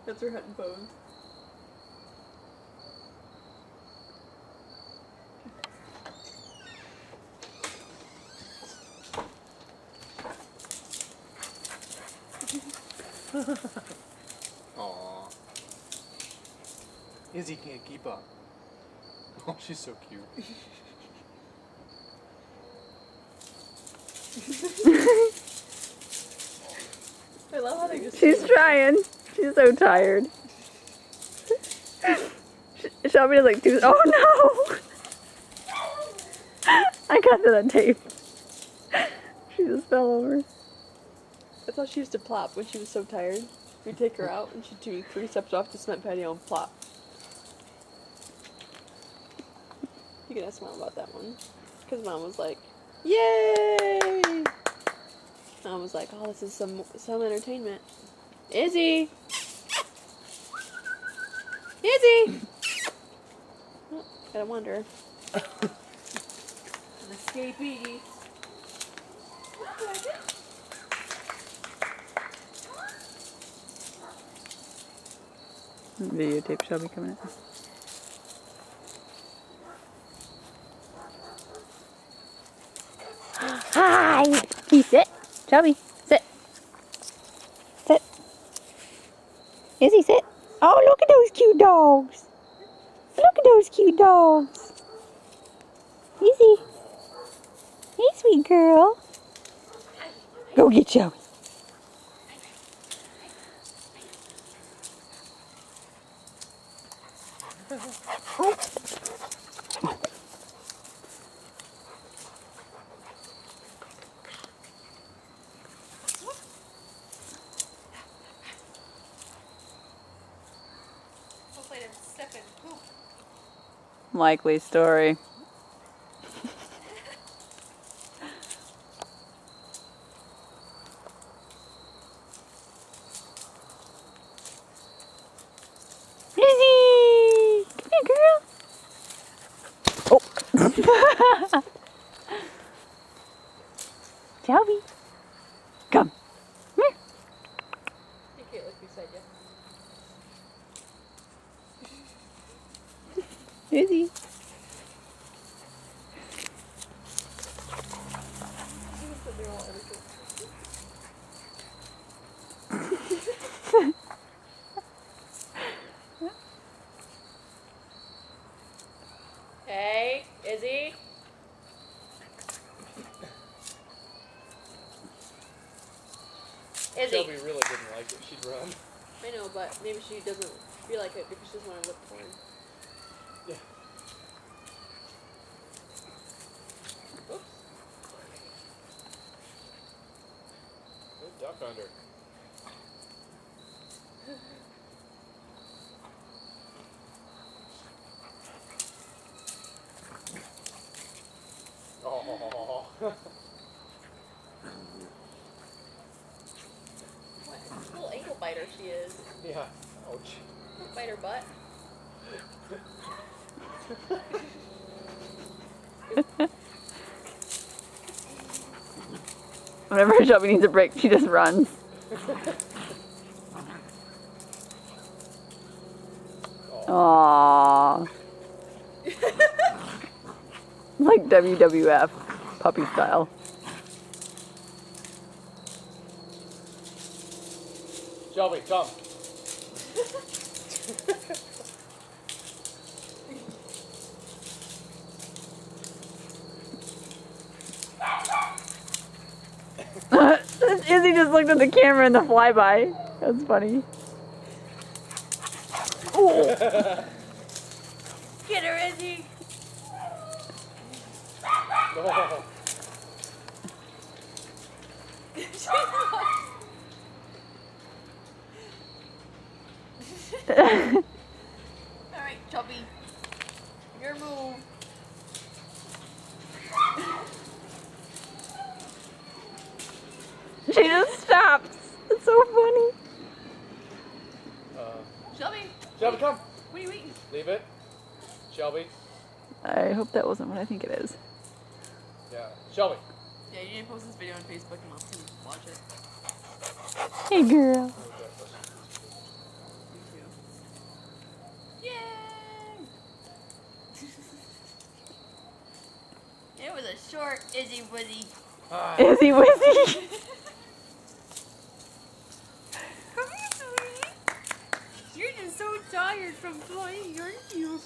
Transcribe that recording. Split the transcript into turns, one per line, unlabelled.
That's her head and pose.
Aww. Izzy can't keep up. Oh, she's so cute.
I love how they just.
She's trying. She's so tired. Shelby is like, oh no! I got that on tape. She just fell over.
I thought she used to plop when she was so tired. We'd take her out and she'd do 3 steps off the cement patio and plop. You can ask Mom about that one. Because Mom was like, yay! Mom was like, oh, this is some entertainment. Izzy! Izzy! Oh, gotta wonder. An escapee.
Videotape Shelby coming in. Hi! Can you sit? Shelby, sit. Sit. Izzy, sit. Oh, look at those cute dogs. Look at those cute dogs. Izzy. Hey, sweet girl. Go get Shelby.
Hopefully I didn't step in poop.
Likely story. Izzy! Come here, girl. Oh. Shelby. Come. Come here.
Hey, Kate, look beside you.
Izzy.
Hey, Izzy. Izzy.
Shelby really didn't like it. She'd run.
I know, but maybe she doesn't feel like it because she doesn't want to look porn.
Yeah.
Oops.
Good duck under. Oh.
What a little ankle biter she is.
Yeah. Ouch.
Don't bite her butt.
Whenever Shelby needs a break, she just runs. Aww. Like WWF, puppy style.
Shelby, come.
Izzy just looked at the camera in the flyby. That's funny. Oh.
Get her, Izzy.
No.
Alright, Chubby. Your move.
She just stops. It's so funny.
Shelby.
Shelby, come.
What are you eating?
Leave it. Shelby.
I hope that wasn't what I think it is.
Yeah. Shelby.
Yeah, you need to post this video on Facebook and Mom can watch it.
Hey, girl.
the short Izzy Wizzy.
Izzy Wizzy.
Come here, sweetie. You're just so tired from flying, aren't you?